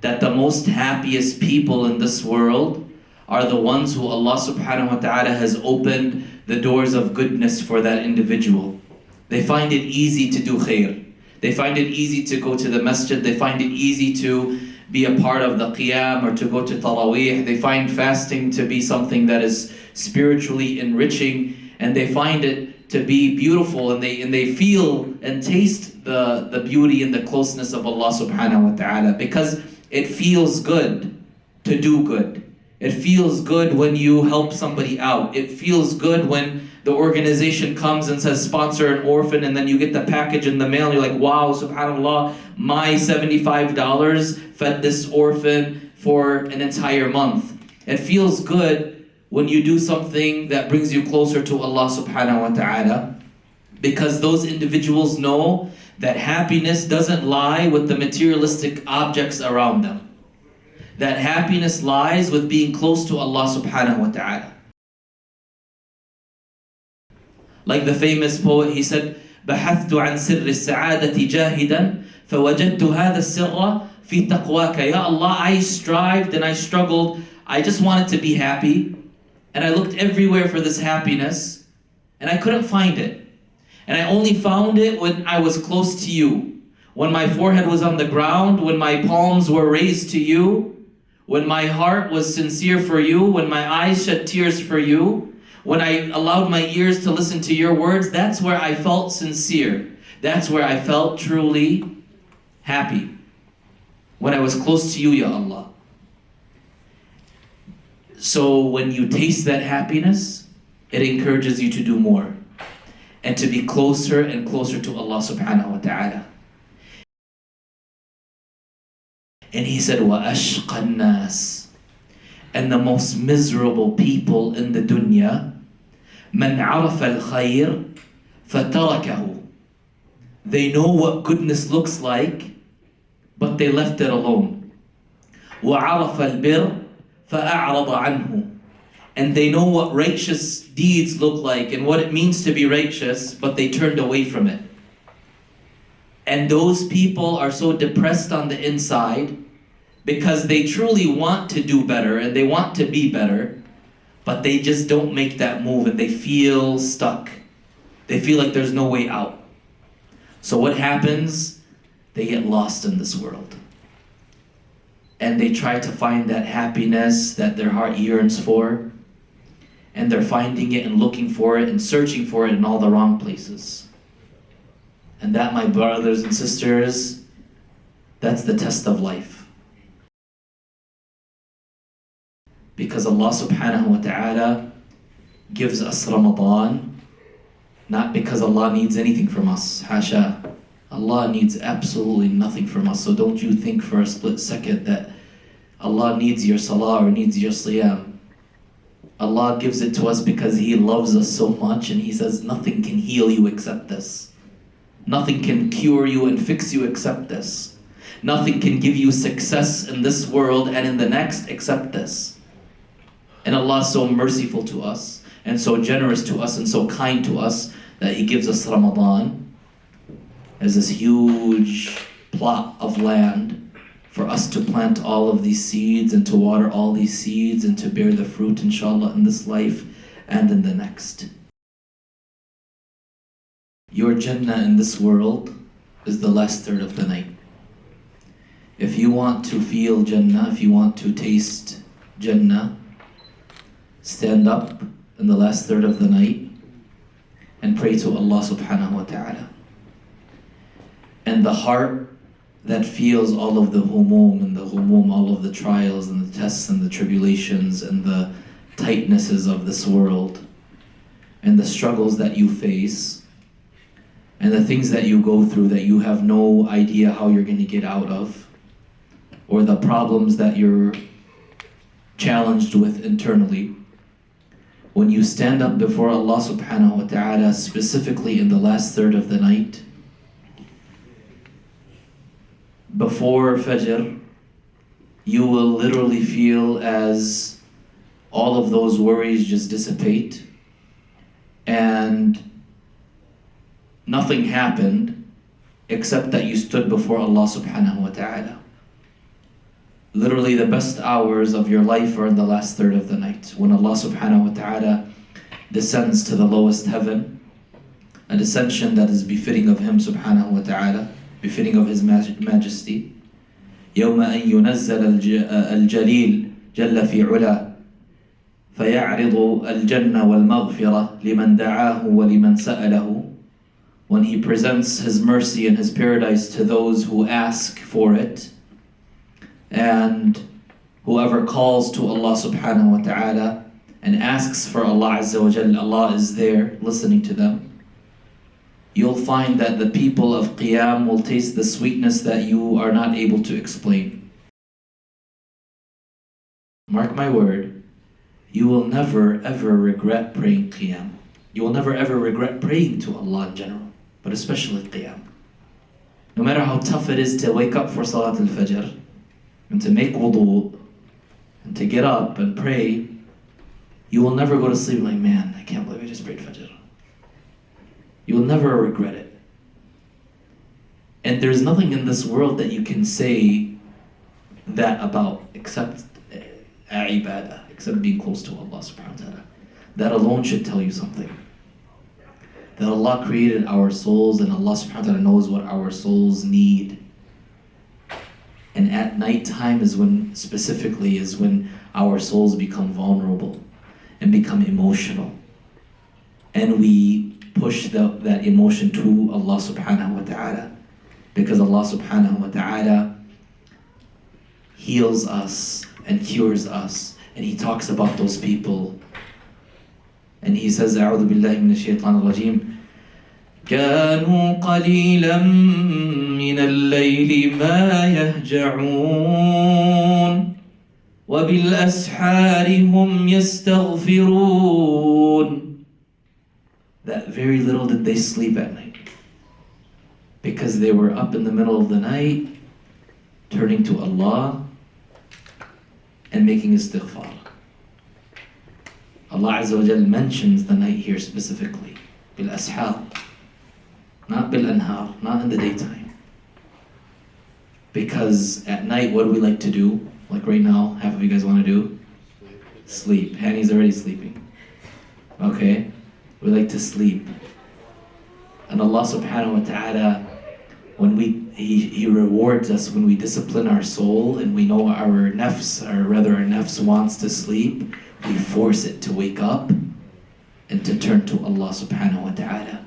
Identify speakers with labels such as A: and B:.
A: that the most happiest people in this world are the ones who Allah subhanahu wa ta'ala has opened the doors of goodness for that individual. They find it easy to do khair. They find it easy to go to the masjid. They find it easy to be a part of the qiyam or to go to taraweeh. They find fasting to be something that is spiritually enriching, and they find it to be beautiful, and they feel and taste the beauty and the closeness of Allah subhanahu wa ta'ala, because it feels good to do good. It feels good when you help somebody out. It feels good when the organization comes and says sponsor an orphan, and then you get the package in the mail and you're like, wow, subhanAllah, my $75 fed this orphan for an entire month. It feels good when you do something that brings you closer to Allah subhanahu wa ta'ala, because those individuals know that happiness doesn't lie with the materialistic objects around them. That happiness lies with being close to Allah subhanahu wa ta'ala. Like the famous poet, he said, بحثت عن سر السعادة جاهدا فوجدت هذا السر في تقواك. Ya Allah, I strived and I struggled. I just wanted to be happy. And I looked everywhere for this happiness, and I couldn't find it. And I only found it when I was close to you. When my forehead was on the ground, when my palms were raised to you, when my heart was sincere for you, when my eyes shed tears for you, when I allowed my ears to listen to your words, that's where I felt sincere. That's where I felt truly happy. When I was close to you, Ya Allah. So when you taste that happiness, it encourages you to do more and to be closer and closer to Allah subhanahu wa ta'ala. And he said, وَأَشْقَى النَّاسِ, and the most miserable people in the dunya, مَنْ عَرَفَ الْخَيْرِ فَتَرَكَهُ. They know what goodness looks like, but they left it alone. وَعَرَفَ الْبِرِّ فَأَعْرَضَ عَنْهُ. And they know what righteous deeds look like and what it means to be righteous, but they turned away from it. And those people are so depressed on the inside because they truly want to do better and they want to be better, but they just don't make that move and they feel stuck. They feel like there's no way out. So what happens? They get lost in this world. And they try to find that happiness that their heart yearns for, and they're finding it and looking for it and searching for it in all the wrong places. And that, my brothers and sisters, that's the test of life. Because Allah subhanahu wa ta'ala gives us Ramadan, not because Allah needs anything from us, hasha. Allah needs absolutely nothing from us. So don't you think for a split second that Allah needs your salah or needs your siyam. Allah gives it to us because He loves us so much, and He says nothing can heal you except this. Nothing can cure you and fix you except this. Nothing can give you success in this world and in the next except this. And Allah is so merciful to us and so generous to us and so kind to us that He gives us Ramadan as this huge plot of land for us to plant all of these seeds and to water all these seeds and to bear the fruit, inshallah, in this life and in the next. Your Jannah in this world is the last third of the night. If you want to feel Jannah, if you want to taste Jannah, stand up in the last third of the night and pray to Allah subhanahu wa ta'ala. And the heart that feels all of the humum and the ghumum, all of the trials and the tests and the tribulations and the tightnesses of this world and the struggles that you face and the things that you go through that you have no idea how you're going to get out of, or the problems that you're challenged with internally, when you stand up before Allah subhanahu wa ta'ala, specifically in the last third of the night, before Fajr, you will literally feel as all of those worries just dissipate and nothing happened except that you stood before Allah subhanahu wa ta'ala. Literally the best hours of your life are in the last third of the night, when Allah subhanahu wa ta'ala descends to the lowest heaven, a descension that is befitting of Him subhanahu wa ta'ala, befitting of His majesty. يوم أن ينزل الجليل جل في علا فيعرض الجنة والمغفرة لمن دعاه ولمن سأله. When He presents His mercy and His paradise to those who ask for it, and whoever calls to Allah subhanahu wa ta'ala and asks for Allah azza wa jal, Allah is there listening to them. You'll find that the people of Qiyam will taste the sweetness that you are not able to explain. Mark my word, you will never ever regret praying Qiyam. You will never ever regret praying to Allah in general, but especially Qiyam. No matter how tough it is to wake up for Salat al-Fajr, and to make wudu, and to get up and pray, you will never go to sleep like, man, I can't believe I just prayed Fajr. You will never regret it. And there's nothing in this world that you can say that about except ibadah, except being close to Allah subhanahu wa ta'ala. That alone should tell you something. That Allah created our souls, and Allah subhanahu wa ta'ala knows what our souls need. And at night time is when our souls become vulnerable and become emotional. And we push that emotion to Allah subhanahu wa ta'ala, because Allah subhanahu wa ta'ala heals us and cures us. And He talks about those people. And He says, أعوذ بالله من الشيطان الرجيم كانوا قليلا من الليل ما يهجعون وبالأسحار هم يستغفرون. That very little did they sleep at night, because they were up in the middle of the night turning to Allah and making istighfar. Allah Azza wa Jal mentions the night here specifically, bil ashar, not bil anhar, not in the daytime. Because at night, what do we like to do? Like right now, half of you guys want to do? Sleep. Hanny's already sleeping. Okay? We like to sleep. And Allah subhanahu wa ta'ala, when He rewards us when we discipline our soul and we know our nafs wants to sleep, we force it to wake up and to turn to Allah subhanahu wa ta'ala.